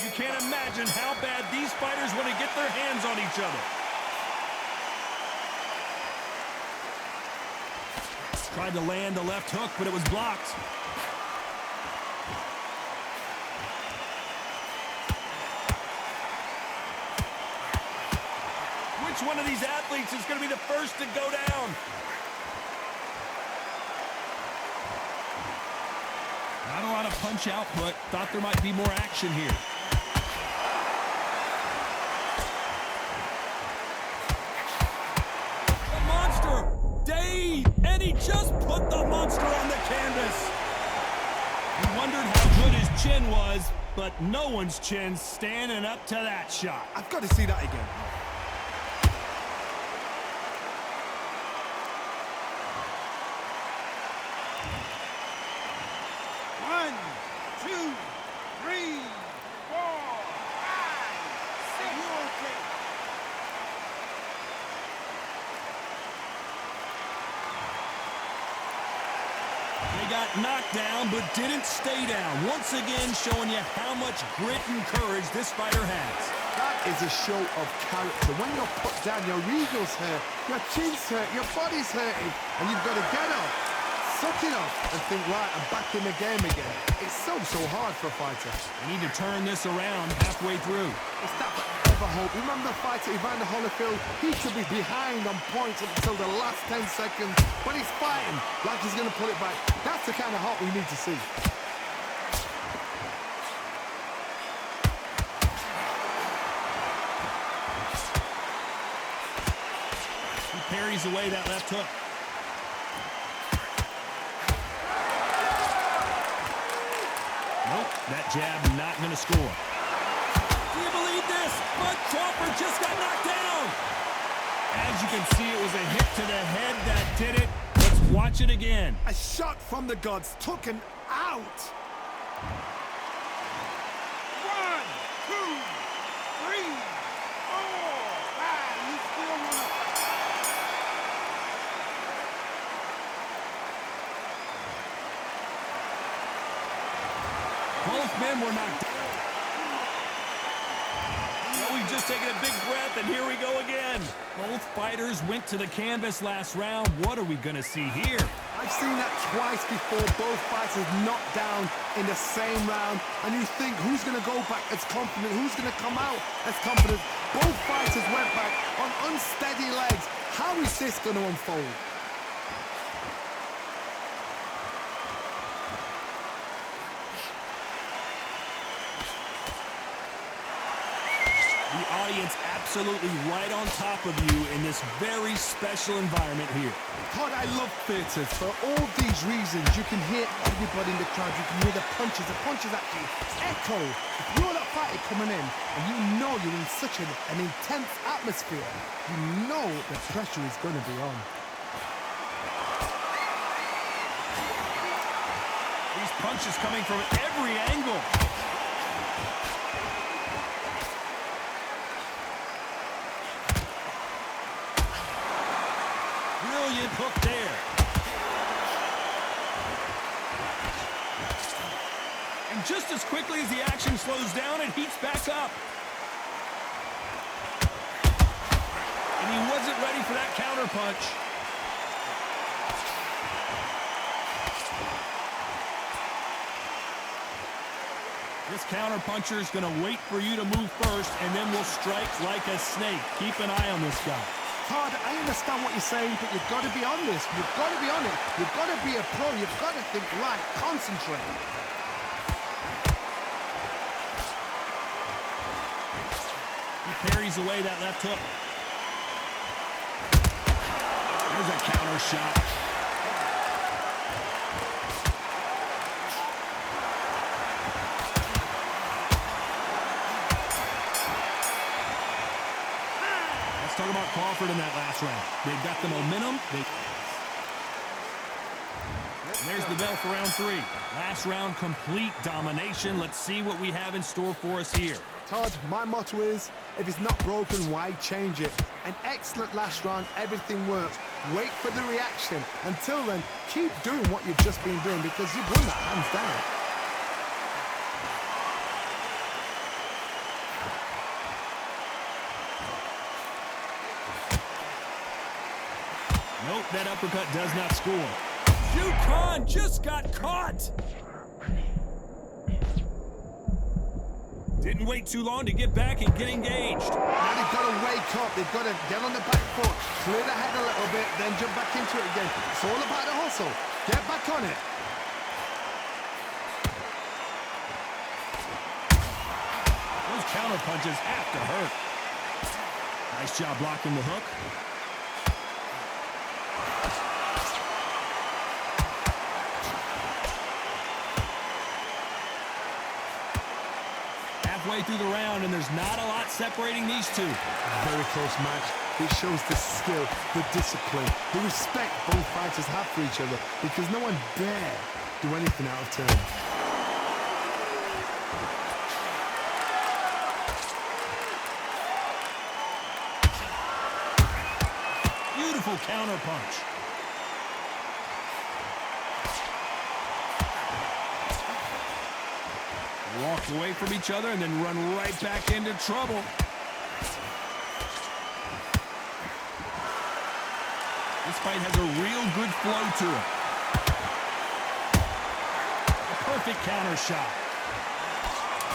You can't imagine how bad these fighters want to get their hands on each other. Tried to land the left hook, but it was blocked. Which one of these athletes is going to be the first to go down? Not a lot of punch output. Thought there might be more action here. The monster! Dave! And he just put the monster on the canvas. We wondered how good his chin was, but no one's chin's standing up to that shot. I've got to see that again. Got knocked down, but didn't stay down. Once again, showing you how much grit and courage this fighter has. That is a show of character. When you're put down, your eagle's hurt, your chin's hurt, your body's hurting, and you've got to get up, suck it up, and think, right, I'm back in the game again. It's so hard for a fighter. You need to turn this around halfway through. It's that forever hope. Remember the fighter, Evander Holyfield? He could be behind on points until the last 10 seconds, but he's fighting like he's going to pull it back. That's the kind of hope we need to see. He parries away that left hook. Nope, that jab not going to score. Do you believe this? But Crawford just got knocked down. As you can see, it was a hit to the head that did it. Let's watch it again. A shot from the gods took him out. 1, 2, 3, 4, 5. You still want to... Both men were knocked down. Well, we've just taken a big breath, and here we go again. Both fighters went to the canvas last round. What are we going to see here? I've seen that twice before, both fighters knocked down in the same round, and you think, who's going to go back as confident? Who's going to come out as confident? Both fighters went back on unsteady legs. How is this going to unfold? The audience absolutely right on top of you in this very special environment here. Todd, I love theatres. For all these reasons, you can hear everybody in the crowd. You can hear the punches. The punches actually echo. If you're that fighter coming in and you know you're in such an intense atmosphere, you know the pressure is going to be on. These punches coming from every angle. Brilliant hook there. And just as quickly as the action slows down, it heats back up. And he wasn't ready for that counter punch. This counter puncher is going to wait for you to move first, and then will strike like a snake. Keep an eye on this guy. Todd, I understand what you're saying, but you've got to be on this. You've got to be on it. You've got to be a pro. You've got to think, right, concentrate. He parries away that left hook. There's a counter shot. Talk about Crawford in that last round. They've got the momentum. There's the bell for round 3. Last round, complete domination. Let's see what we have in store for us here. Todd, my motto is, if it's not broken, why change it? An excellent last round, everything works. Wait for the reaction. Until then, keep doing what you've just been doing because you've won that hands down. Hope that uppercut does not score. Khan just got caught. Didn't wait too long to get back and get engaged. Now they've got to wake up. They've got to get on the back foot, clear the head a little bit, then jump back into it again. It's all about the hustle. Get back on it. Those counter punches have to hurt. Nice job blocking the hook. Halfway through the round, and there's not a lot separating these two. Very close match. It shows the skill, the discipline, the respect both fighters have for each other, because no one dare do anything out of turn. Beautiful counter punch. Walk away from each other and then run right back into trouble. This fight has a real good flow to it. A perfect counter shot.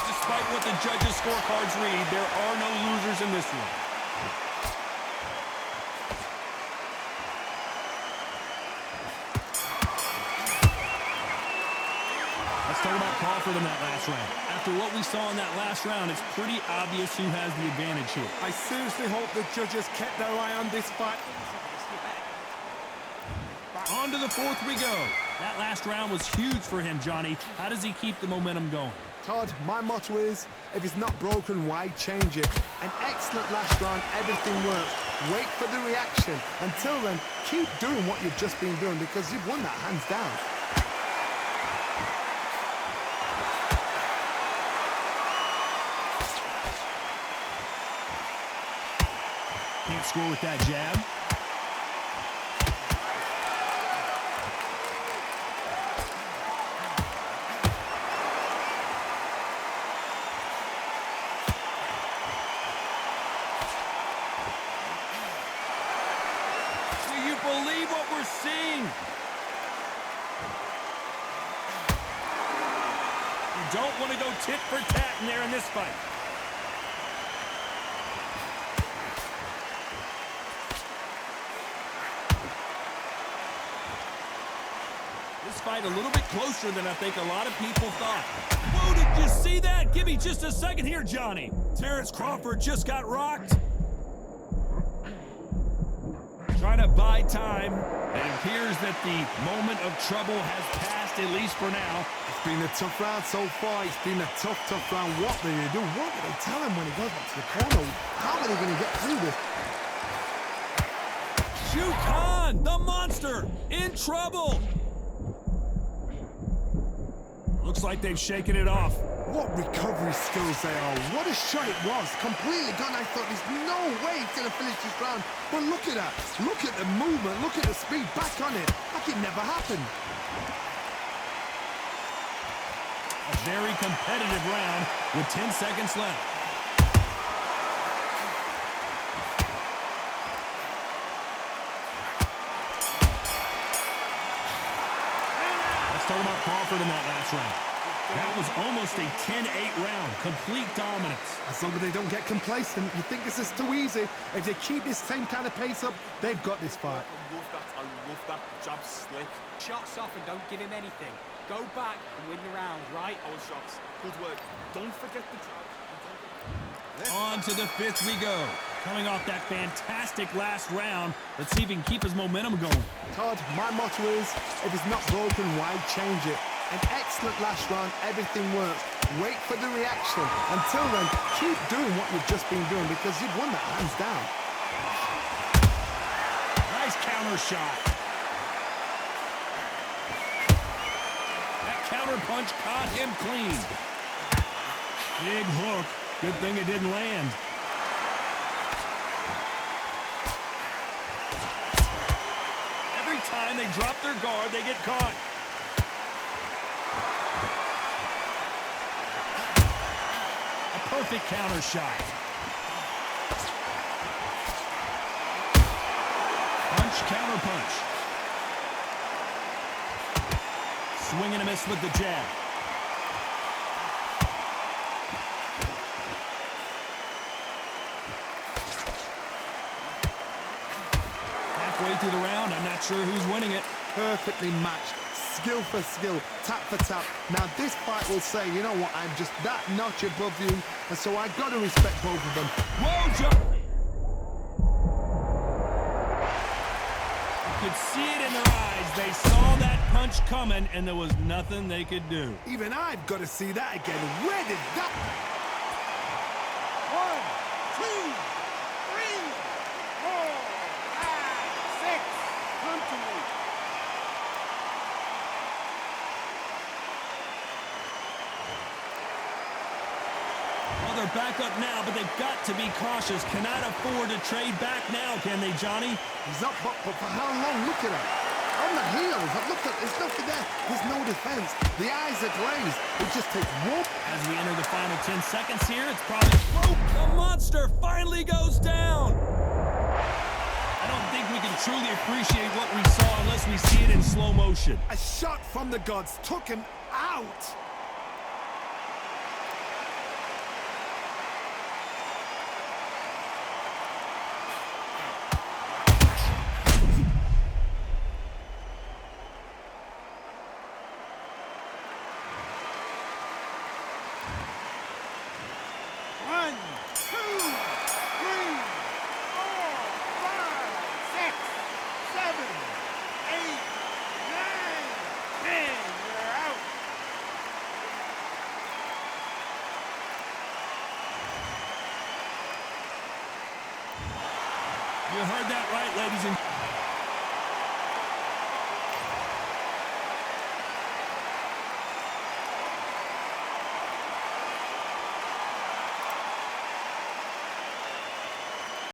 Despite what the judges' scorecards read, there are no losers in this one. Let's talk about Crawford in that last round. After what we saw in that last round, it's pretty obvious who has the advantage here. I seriously hope the judges kept their eye on this fight. On to the fourth we go. That last round was huge for him, Johnny. How does he keep the momentum going? Todd, my motto is, if it's not broken, why change it? An excellent last round, everything works. Wait for the reaction. Until then, keep doing what you've just been doing, because you've won that hands down. Can't score with that jab. Do you believe what we're seeing? You don't want to go tit for tat in there in this fight. This fight a little bit closer than I think a lot of people thought. Whoa, did you see that? Give me just a second here, Johnny. Terrence Crawford just got rocked. Trying to buy time. It appears that the moment of trouble has passed, at least for now. It's been a tough round so far. It's been a tough round. What do they do? What do they tell him when he goes back to the corner? How are they going to get through this? Khan, the monster, in trouble. Looks like they've shaken it off. What recovery skills they are. What a shot it was. Completely gone. I thought there's no way he's going to finish this round. But look at that. Look at the movement. Look at the speed. Back on it. Like it never happened. A very competitive round with 10 seconds left. Let's talk about Crawford in that last round. That was almost a 10-8 round. Complete dominance. As long as they don't get complacent, you think this is too easy. If they keep this same kind of pace up, they've got this fight. I love that jab slick. Shots off and don't give him anything. Go back and win the round, right? Our shots. Good work. Don't forget the jab. On to the fifth we go. Coming off that fantastic last round, let's see if he can keep his momentum going. Todd, my motto is, if it's not broken, why change it? An excellent last round, everything works. Wait for the reaction. Until then, keep doing what you've just been doing, because you've won that hands down. Nice counter shot. That counter punch caught him clean. Big hook. Good thing it didn't land. Every time they drop their guard, they get caught. Perfect counter shot. Punch counterpunch. Swing and a miss with the jab. Halfway through the round, I'm not sure who's winning it. Perfectly matched, skill for skill, tap for tap. Now this fight will say, you know what, I'm just that notch above you, and so I got to respect both of them. Whoa, jump! You could see it in their eyes. They saw that punch coming, and there was nothing they could do. Even I've got to see that again. Where did that... 1, 2, 3, 4, 5, 6. Come to me. Well, they're back up now, but they've got to be cautious. Cannot afford to trade back now, can they, Johnny? He's up, but for how long? Look at him. On the heels. Look at, there's nothing there. There's no defense. The eyes are glazed. It just takes whoop. As we enter the final 10 seconds here, it's probably... Whoa! The monster finally goes down! I don't think we can truly appreciate what we saw unless we see it in slow motion. A shot from the gods took him out. You heard that right, ladies and...